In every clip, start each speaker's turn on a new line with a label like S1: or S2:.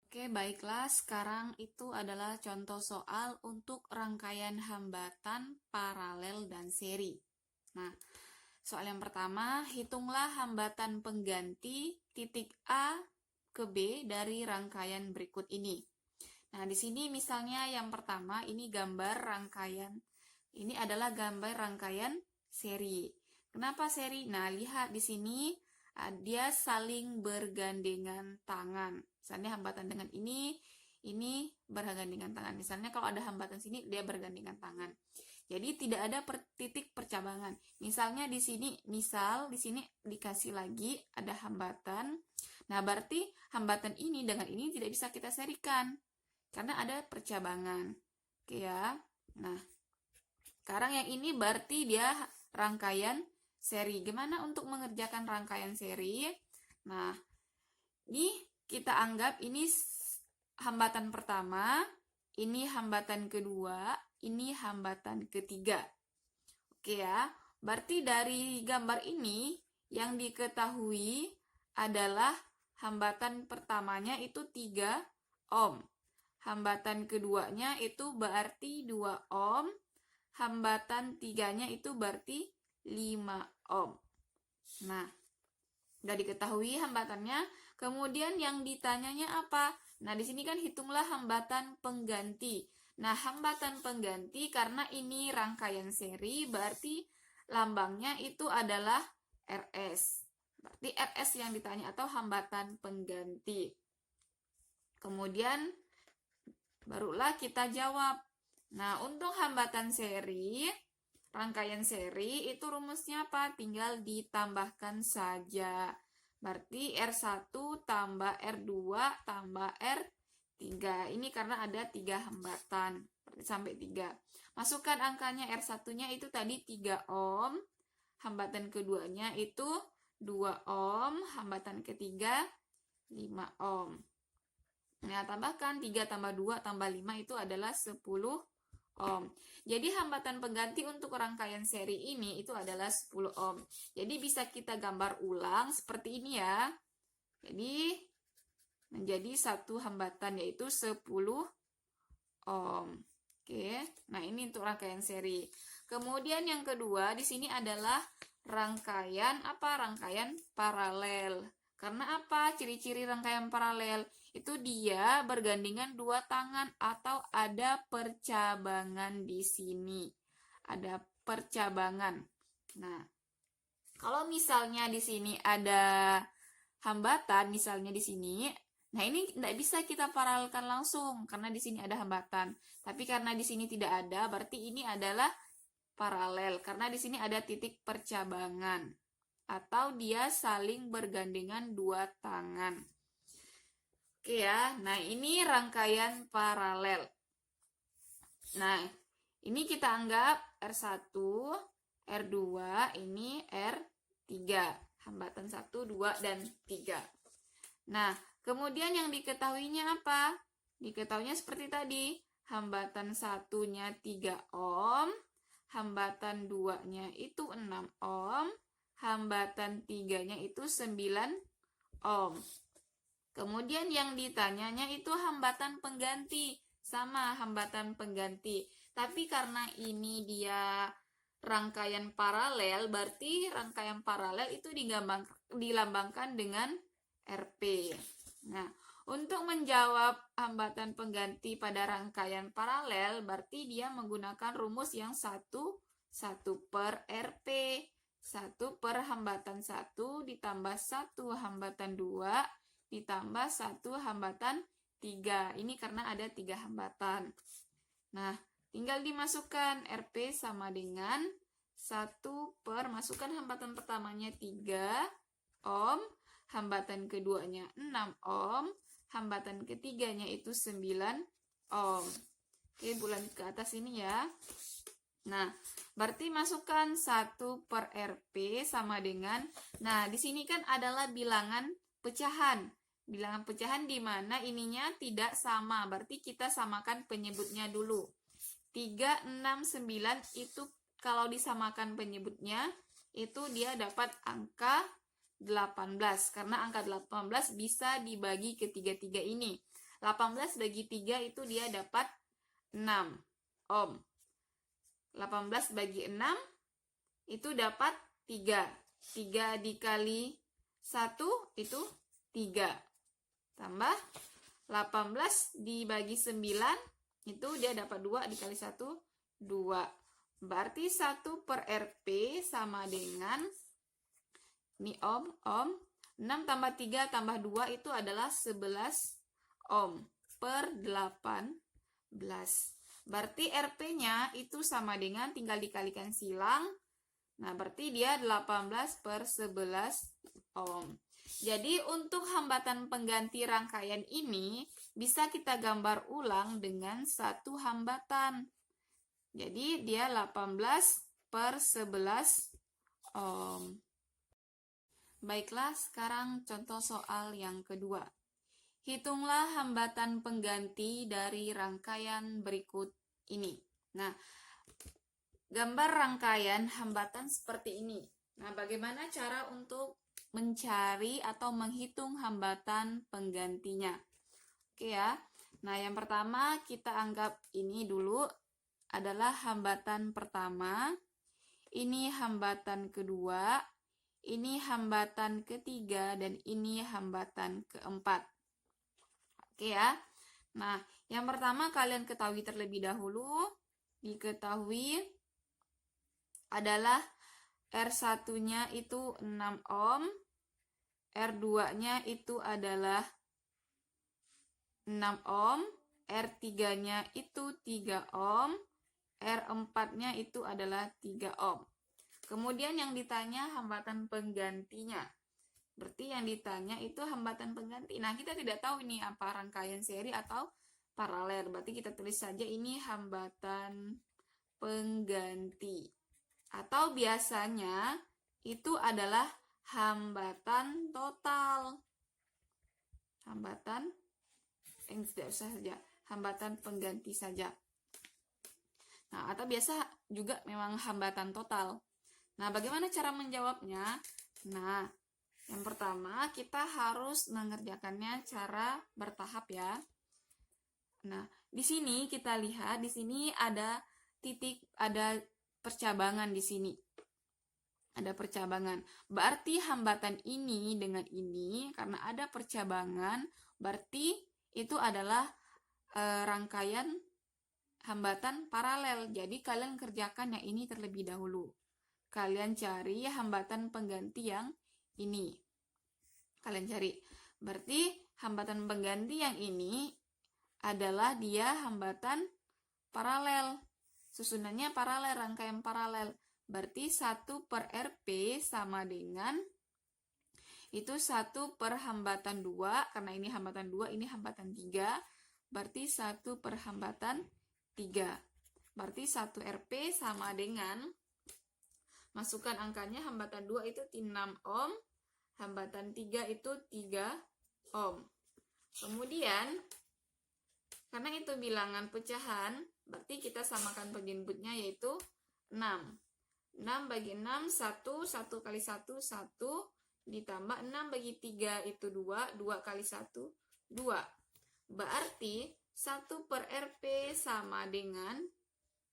S1: Oke, baiklah. Sekarang itu adalah contoh soal untuk rangkaian hambatan, paralel, dan seri. Nah, soal yang pertama, hitunglah hambatan pengganti titik A ke B dari rangkaian berikut ini. Nah, di sini misalnya yang pertama, ini gambar rangkaian. Ini adalah gambar rangkaian seri. Kenapa seri? Nah, lihat di sini dia saling bergandengan tangan. Misalnya hambatan dengan ini bergandengan tangan. Misalnya kalau ada hambatan sini, dia bergandengan tangan. Jadi tidak ada titik percabangan. Misalnya di sini, di sini dikasih lagi ada hambatan. Nah, berarti hambatan ini dengan ini tidak bisa kita serikan karena ada percabangan. Oke ya. Nah, sekarang yang ini berarti dia rangkaian seri. Gimana untuk mengerjakan rangkaian seri? Nah, ini kita anggap ini hambatan pertama, ini hambatan kedua, ini hambatan ketiga. Oke ya, berarti dari gambar ini yang diketahui adalah hambatan pertamanya itu 3 ohm. Hambatan keduanya itu berarti 2 ohm. Hambatan tiganya itu berarti 5 ohm. Nah, udah diketahui hambatannya. Kemudian yang ditanyanya apa? Nah, di sini kan hitunglah hambatan pengganti. Nah, hambatan pengganti karena ini rangkaian seri, berarti lambangnya itu adalah RS. Berarti RS yang ditanya atau hambatan pengganti. Kemudian barulah kita jawab. Nah, untuk hambatan seri, rangkaian seri itu rumusnya apa? Tinggal ditambahkan saja. Berarti R1 tambah R2 tambah R3. Ini karena ada 3 hambatan. Berarti sampai 3. Masukkan angkanya R1-nya itu tadi 3 ohm. Hambatan keduanya itu 2 ohm. Hambatan ketiga 5 ohm. Nah, tambahkan 3 tambah 2 tambah 5 itu adalah 10 ohm. Jadi hambatan pengganti untuk rangkaian seri ini itu adalah 10 ohm. Jadi bisa kita gambar ulang seperti ini ya. Jadi menjadi satu hambatan yaitu 10 ohm. Oke. Nah, ini untuk rangkaian seri. Kemudian yang kedua di sini adalah rangkaian apa? Rangkaian paralel. Karena apa? Ciri-ciri rangkaian paralel itu dia bergandengan 2 tangan atau ada percabangan di sini. Ada percabangan. Nah, kalau misalnya di sini ada hambatan, misalnya di sini, nah ini tidak bisa kita paralelkan langsung karena di sini ada hambatan. Tapi karena di sini tidak ada, berarti ini adalah paralel karena di sini ada titik percabangan atau dia saling bergandengan 2 tangan. Oke ya, nah ini rangkaian paralel. Nah, ini kita anggap R1, R2, ini R3. Hambatan 1, 2, dan 3. Nah, kemudian yang diketahuinya apa? Diketahuinya seperti tadi. Hambatan 1-nya 3 ohm. Hambatan 2-nya itu 6 ohm. Hambatan 3-nya itu 9 ohm. Kemudian yang ditanyanya itu hambatan pengganti. Sama hambatan pengganti. Tapi karena ini dia rangkaian paralel, berarti rangkaian paralel itu dilambangkan dengan RP. Nah, untuk menjawab hambatan pengganti pada rangkaian paralel, berarti dia menggunakan rumus yang 1 per RP. 1 per hambatan 1 ditambah 1 hambatan 2 ditambah 1 hambatan 3. Ini karena ada 3 hambatan. Nah, tinggal dimasukkan RP sama dengan 1 per, masukkan hambatan pertamanya 3 ohm, hambatan keduanya 6 ohm, hambatan ketiganya itu 9 ohm. Oke, bulan ke atas ini ya. Nah, berarti masukkan 1 per RP sama dengan, nah di sini kan adalah bilangan pecahan. Bilangan pecahan di mana ininya tidak sama, berarti kita samakan penyebutnya dulu. 3, 6, 9 itu kalau disamakan penyebutnya, itu dia dapat angka 18. Karena angka 18 bisa dibagi ke 3 ini. 18 bagi 3 itu dia dapat 6 ohm. 18 bagi 6 itu dapat 3. 3 dikali 1 itu 3. Tambah 18 dibagi 9 itu dia dapat 2 dikali 1, 2. Berarti 1 per Rp sama dengan, ini ohm, 6 tambah 3 tambah 2 itu adalah 11 ohm per 18. Berarti Rp-nya itu sama dengan, tinggal dikalikan silang. Nah, berarti dia 18 per 11 ohm. Jadi, untuk hambatan pengganti rangkaian ini, bisa kita gambar ulang dengan satu hambatan. Jadi, dia 18 per 11 ohm. Baiklah, sekarang contoh soal yang kedua. Hitunglah hambatan pengganti dari rangkaian berikut ini. Nah, gambar rangkaian hambatan seperti ini. Nah, bagaimana cara untuk mencari atau menghitung hambatan penggantinya? Oke ya. Nah, yang pertama kita anggap ini dulu adalah hambatan pertama. Ini hambatan kedua. Ini hambatan ketiga dan ini hambatan keempat. Oke ya. Nah, yang pertama kalian ketahui terlebih dahulu, diketahui adalah R1-nya itu 6 ohm, R2-nya itu adalah 6 ohm, R3-nya itu 3 ohm, R4-nya itu adalah 3 ohm. Kemudian yang ditanya hambatan penggantinya. Berarti yang ditanya itu hambatan pengganti. Nah, kita tidak tahu ini apa rangkaian seri atau paralel. Berarti kita tulis saja ini hambatan pengganti. Atau biasanya itu adalah hambatan total. Hambatan, tidak usah saja, hambatan pengganti saja. Nah, atau biasa juga memang hambatan total. Nah, bagaimana cara menjawabnya? Nah, yang pertama, kita harus mengerjakannya cara bertahap ya. Nah, di sini kita lihat, di sini ada titik, ada percabangan di sini. Ada percabangan. Berarti hambatan ini dengan ini, karena ada percabangan, berarti itu adalah rangkaian hambatan paralel. Jadi, kalian kerjakan yang ini terlebih dahulu. Kalian cari hambatan pengganti yang ini. Kalian cari. Berarti hambatan pengganti yang ini adalah dia hambatan paralel. Susunannya paralel, rangkaian paralel. Berarti 1 per Rp sama dengan, itu 1 per hambatan 2, karena ini hambatan 2, ini hambatan 3. Berarti 1 per hambatan 3. Berarti 1 Rp sama dengan, masukkan angkanya, hambatan 2 itu 6 ohm, hambatan 3 itu 3 ohm. Kemudian, karena itu bilangan pecahan, berarti kita samakan penjemputnya yaitu 6. 6 bagi 6, 1, 1 kali 1, 1, ditambah 6 bagi 3 itu 2, 2 kali 1, 2. Berarti 1 per Rp sama dengan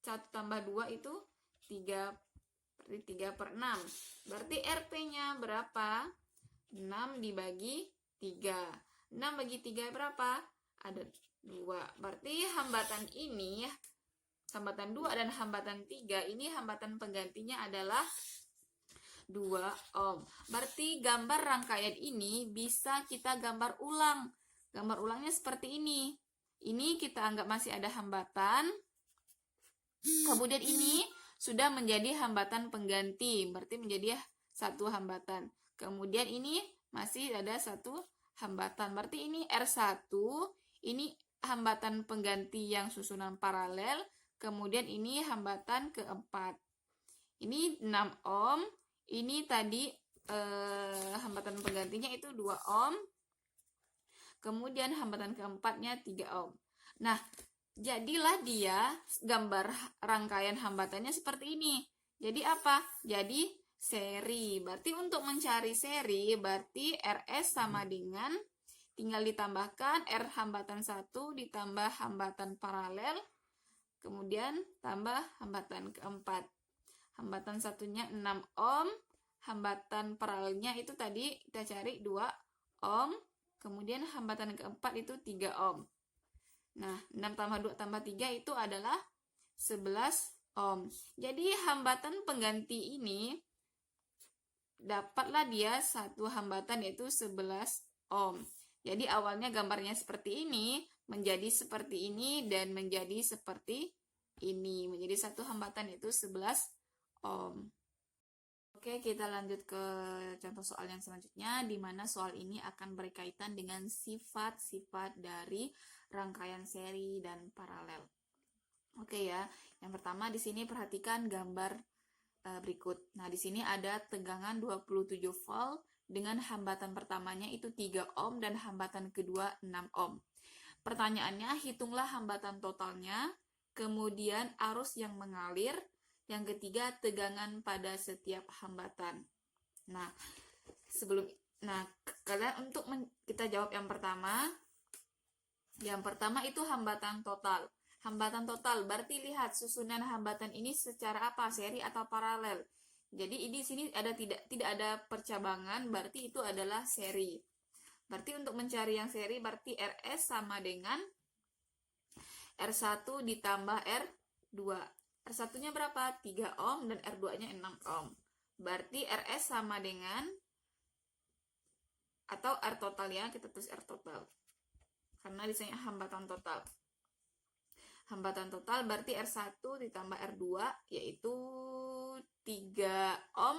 S1: 1 tambah 2 itu 3, berarti 3 per 6. Berarti Rp-nya berapa? 6 dibagi 3. 6 bagi 3 berapa? Ada 2. Berarti hambatan ini, hambatan 2 dan hambatan 3, ini hambatan penggantinya adalah 2 ohm. Berarti gambar rangkaian ini bisa kita gambar ulang. Gambar ulangnya seperti ini. Ini kita anggap masih ada hambatan. Kemudian ini sudah menjadi hambatan pengganti. Berarti menjadi satu hambatan. Kemudian ini masih ada satu hambatan. Berarti ini R1, ini hambatan pengganti yang susunan paralel. Kemudian ini hambatan keempat. Ini 6 ohm. Ini tadi hambatan penggantinya itu 2 ohm. Kemudian hambatan keempatnya 3 ohm. Nah, jadilah dia gambar rangkaian hambatannya seperti ini. Jadi apa? Jadi seri. Berarti untuk mencari seri, berarti RS sama dengan tinggal ditambahkan R hambatan 1 ditambah hambatan paralel, kemudian tambah hambatan keempat. Hambatan satunya 6 ohm, hambatan paralelnya itu tadi kita cari 2 ohm, kemudian hambatan keempat itu 3 ohm. Nah, 6 tambah 2 tambah 3 itu adalah 11 ohm. Jadi hambatan pengganti ini dapatlah dia satu hambatan yaitu 11 ohm. Jadi awalnya gambarnya seperti ini, menjadi seperti ini, dan menjadi seperti ini. Menjadi satu hambatan yaitu 11 ohm. Oke, kita lanjut ke contoh soal yang selanjutnya, di mana soal ini akan berkaitan dengan sifat-sifat dari rangkaian seri dan paralel. Oke ya, yang pertama di sini perhatikan gambar berikut. Nah, di sini ada tegangan 27 volt dengan hambatan pertamanya itu 3 ohm dan hambatan kedua 6 ohm. Pertanyaannya, hitunglah hambatan totalnya, kemudian arus yang mengalir, yang ketiga tegangan pada setiap hambatan. Nah, kalian untuk kita jawab yang pertama. Yang pertama itu hambatan total. Hambatan total berarti lihat susunan hambatan ini secara apa, seri atau paralel. Jadi di sini tidak ada percabangan, berarti itu adalah seri. Berarti untuk mencari yang seri berarti RS sama dengan R1 ditambah R2. R1-nya berapa? 3 ohm dan R2-nya 6 ohm. Berarti RS sama dengan, atau R total ya, kita tulis R total. Karena di sini hambatan total. Hambatan total berarti R1 ditambah R2 yaitu 3 ohm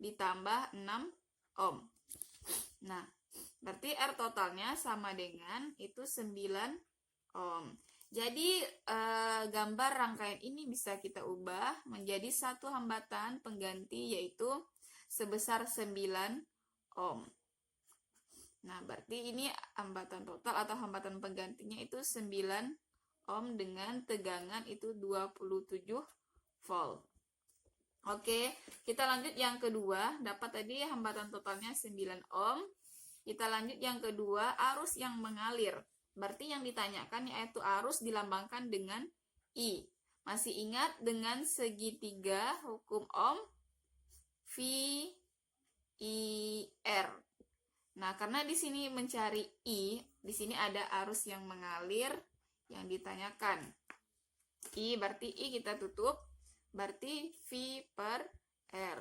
S1: ditambah 6 ohm. Nah, berarti R totalnya sama dengan itu 9 ohm. Jadi gambar rangkaian ini bisa kita ubah menjadi satu hambatan pengganti yaitu sebesar 9 ohm. Nah, berarti ini hambatan total atau hambatan penggantinya itu 9 ohm dengan tegangan itu 27 volt. Oke, kita lanjut yang kedua. Dapat tadi hambatan totalnya 9 ohm. Kita lanjut yang kedua, arus yang mengalir. Berarti yang ditanyakan yaitu arus dilambangkan dengan I. Masih ingat dengan segitiga hukum Ohm? V, I, R. Nah, karena di sini mencari I, di sini ada arus yang mengalir yang ditanyakan. I berarti I kita tutup, berarti V per R.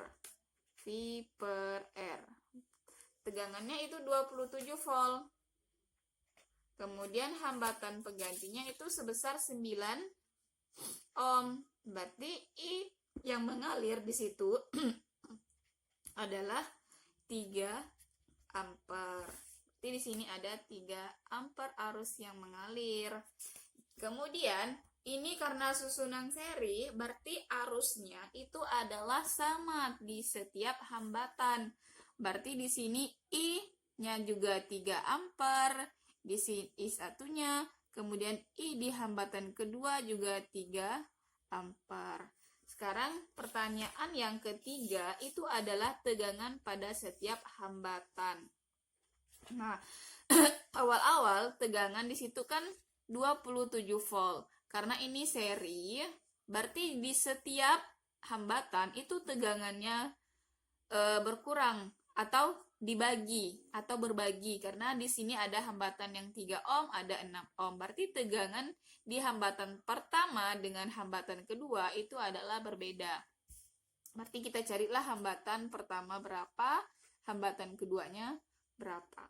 S1: V per R. Tegangannya itu 27 volt. Kemudian hambatan penggantinya itu sebesar 9 ohm. Berarti I yang mengalir di situ adalah 3 ampere. Jadi di sini ada 3 ampere arus yang mengalir. Kemudian ini karena susunan seri, berarti arusnya itu adalah sama di setiap hambatan. Berarti di sini I-nya juga 3 ampere, di sini I1-nya, kemudian I di hambatan kedua juga 3 ampere. Sekarang pertanyaan yang ketiga itu adalah tegangan pada setiap hambatan. Nah, awal-awal tegangan di situ kan 27 volt. Karena ini seri, berarti di setiap hambatan itu tegangannya berkurang atau dibagi atau berbagi, karena di sini ada hambatan yang 3 ohm, ada 6 ohm. Berarti tegangan di hambatan pertama dengan hambatan kedua itu adalah berbeda. Berarti kita carilah hambatan pertama berapa, hambatan keduanya berapa.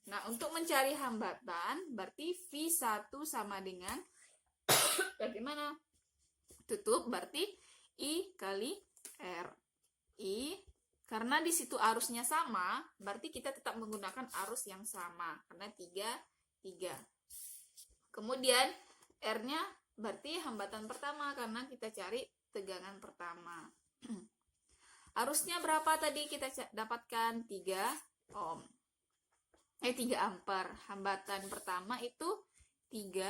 S1: Nah, untuk mencari hambatan, berarti V1 sama dengan bagaimana? Tutup, berarti I kali R. I, karena di situ arusnya sama, berarti kita tetap menggunakan arus yang sama, karena 3. Kemudian, R-nya berarti hambatan pertama, karena kita cari tegangan pertama. Arusnya berapa tadi kita dapatkan? 3 ohm. 3 ampere. Hambatan pertama itu 3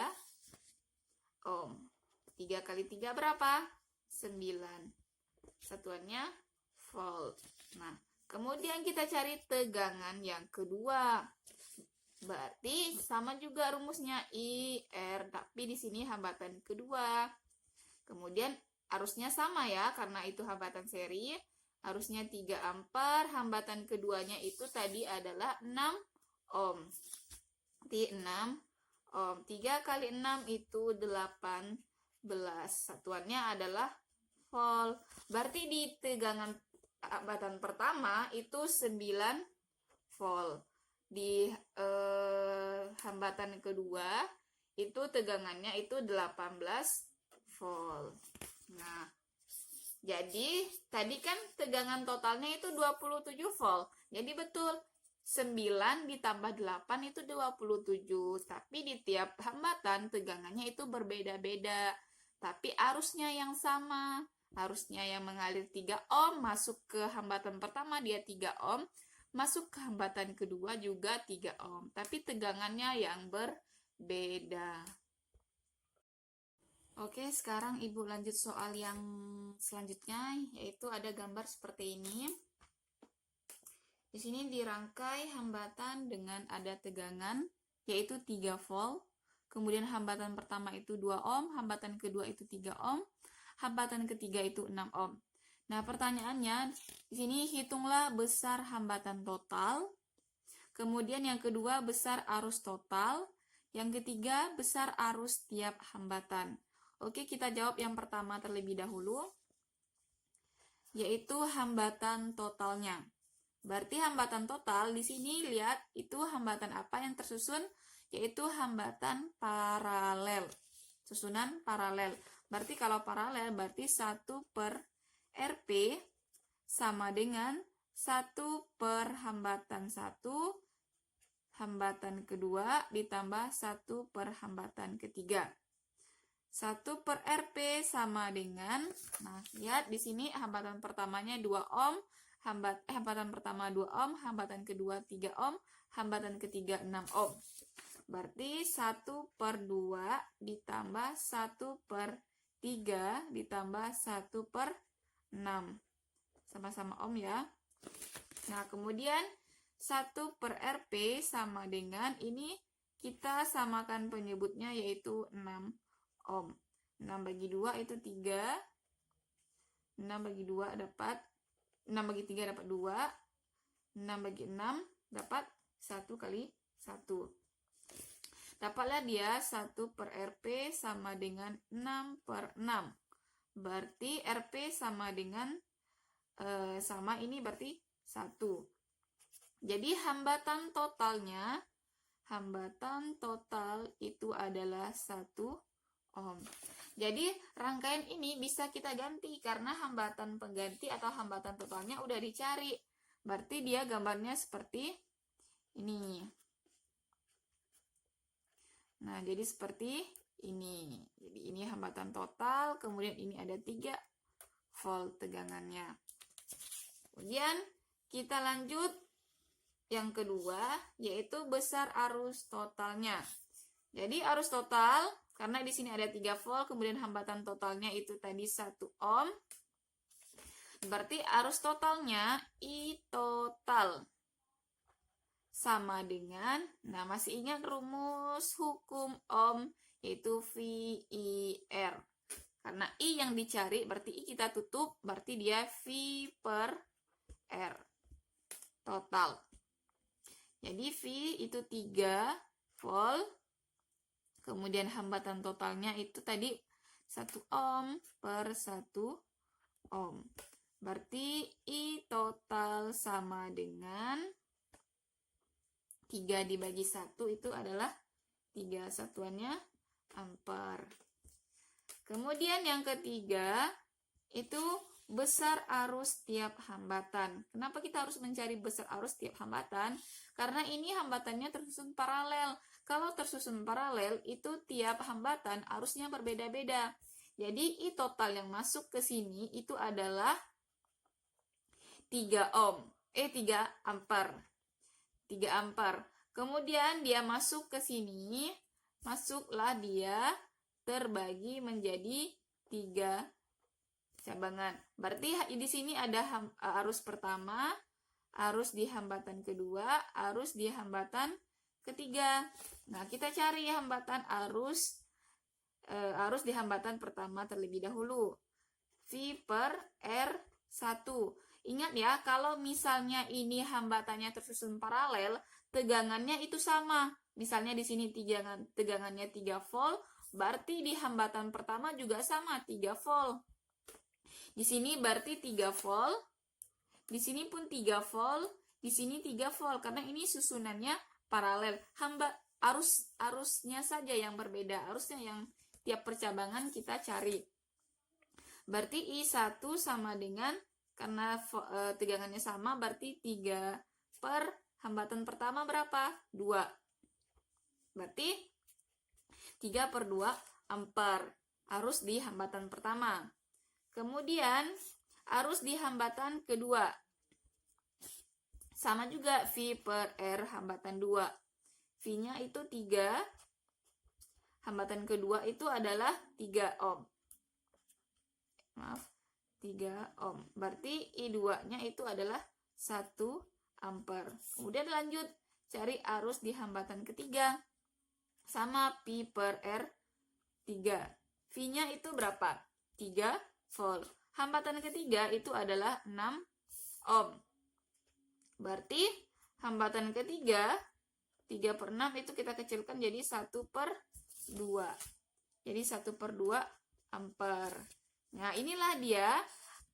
S1: ohm. 3 kali 3 berapa? 9. Satuannya volt. Nah, kemudian kita cari tegangan yang kedua. Berarti sama juga rumusnya IR, tapi di sini hambatan kedua. Kemudian arusnya sama ya, karena itu hambatan seri. Arusnya 3 ampere, hambatan keduanya itu tadi adalah 6 ohm. Di 6 ohm. 3 kali 6 itu 18. Satuannya adalah volt. Berarti di tegangan hambatan pertama itu 9 volt. Di hambatan kedua itu tegangannya itu 18 volt. Nah, jadi tadi kan tegangan totalnya itu 27 volt. Jadi betul 9 ditambah 8 itu 27. Tapi di tiap hambatan tegangannya itu berbeda-beda. Tapi arusnya yang sama. Arusnya yang mengalir 3 ohm masuk ke hambatan pertama dia 3 ohm. Masuk ke hambatan kedua juga 3 ohm. Tapi tegangannya yang berbeda. Oke, sekarang Ibu lanjut soal yang selanjutnya, yaitu ada gambar seperti ini. Di sini dirangkai hambatan dengan ada tegangan, yaitu 3 volt. Kemudian hambatan pertama itu 2 ohm, hambatan kedua itu 3 ohm, hambatan ketiga itu 6 ohm. Nah, pertanyaannya, di sini hitunglah besar hambatan total. Kemudian yang kedua, besar arus total. Yang ketiga, besar arus tiap hambatan. Oke, kita jawab yang pertama terlebih dahulu, yaitu hambatan totalnya. Berarti hambatan total di sini lihat itu hambatan apa yang tersusun, yaitu hambatan paralel. Susunan paralel. Berarti kalau paralel berarti 1 per RP sama dengan 1 per hambatan 1, hambatan kedua ditambah 1 per hambatan ketiga. 1 per RP sama dengan, nah lihat di sini hambatan pertamanya 2 ohm, hambatan pertama 2 ohm, hambatan kedua 3 ohm, hambatan ketiga 6 ohm. Berarti 1 per 2 ditambah 1 per 3 ditambah 1 per 6. Sama-sama ohm ya. Nah, kemudian 1 per RP sama dengan, ini kita samakan penyebutnya yaitu 6 ohm. 6 bagi 2 itu 3. 6 bagi 2 dapat 6 bagi 3 dapat 2. 6 bagi 6 dapat 1 kali 1. Dapatlah dia 1 per RP sama dengan 6 per 6. Berarti RP sama dengan sama ini berarti 1. Jadi hambatan totalnya, hambatan total itu adalah 1 ohm. Jadi rangkaian ini bisa kita ganti karena hambatan pengganti atau hambatan totalnya udah dicari. Berarti dia gambarnya seperti ini. Nah, jadi seperti ini. Jadi ini hambatan total, kemudian ini ada 3 volt tegangannya. Kemudian kita lanjut yang kedua, yaitu besar arus totalnya. Jadi arus total, karena di sini ada 3 volt, kemudian hambatan totalnya itu tadi 1 ohm. Berarti arus totalnya I total sama dengan, nah masih ingat rumus hukum ohm, yaitu VIR. Karena I yang dicari, berarti I kita tutup, berarti dia V per R total. Jadi V itu 3 volt, kemudian hambatan totalnya itu tadi 1 ohm per 1 ohm. Berarti I total sama dengan 3 dibagi 1 itu adalah 3 satuannya ampere. Kemudian yang ketiga itu besar arus tiap hambatan. Kenapa kita harus mencari besar arus tiap hambatan? Karena ini hambatannya tersusun paralel. Kalau tersusun paralel itu tiap hambatan arusnya berbeda-beda. Jadi I total yang masuk ke sini itu adalah 3 ampere. 3 ampere. Kemudian dia masuk ke sini, masuklah dia terbagi menjadi 3 cabangan. Berarti di sini ada arus pertama, arus di hambatan kedua, arus di hambatan ketiga. Nah, kita cari hambatan arus di hambatan pertama terlebih dahulu. V per R1. Ingat ya, kalau misalnya ini hambatannya tersusun paralel, tegangannya itu sama. Misalnya di sini tegangannya 3 volt, berarti di hambatan pertama juga sama, 3 volt. Di sini berarti 3 volt, di sini pun 3 volt, di sini 3 volt, karena ini susunannya paralel. Arusnya saja yang berbeda, arusnya yang tiap percabangan kita cari. Berarti I1 sama dengan, karena tegangannya sama, berarti 3 per hambatan pertama berapa? 2. Berarti 3 per 2 ampere arus di hambatan pertama. Kemudian arus di hambatan kedua. Sama juga V per R hambatan 2. V-nya itu 3. Hambatan kedua itu adalah 3 ohm. Maaf, 3 ohm. Berarti I2-nya itu adalah 1 ampere. Kemudian lanjut, cari arus di hambatan ketiga. Sama P per R 3. V-nya itu berapa? 3 volt. Hambatan ketiga itu adalah 6 ohm. Berarti hambatan ketiga 3 per 6 itu kita kecilkan jadi 1 per 2. Jadi 1 per 2 ampere. Nah, inilah dia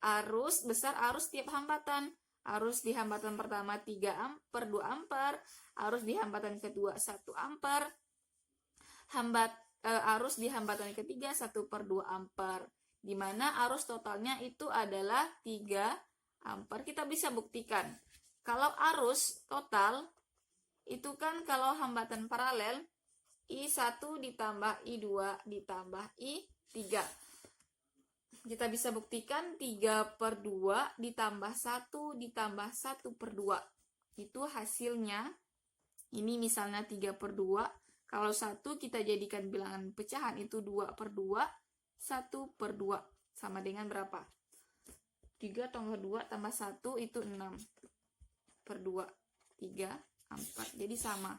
S1: arus besar arus tiap hambatan. Arus di hambatan pertama 3 per 2 ampere. Arus di hambatan kedua 1 ampere. Arus di hambatan ketiga 1 per 2 ampere. Di mana arus totalnya itu adalah 3 ampere. Kita bisa buktikan. Kalau arus total itu kan kalau hambatan paralel I1 ditambah I2 ditambah I3. Kita bisa buktikan 3 per 2 ditambah 1 ditambah 1 per 2. Itu hasilnya. Ini misalnya 3 per 2. Kalau 1 kita jadikan bilangan pecahan itu 2 per 2. 1 per 2. Sama dengan berapa? 3 tambah 2 tambah 1 itu 6 per 2. 3 ampere. Jadi sama.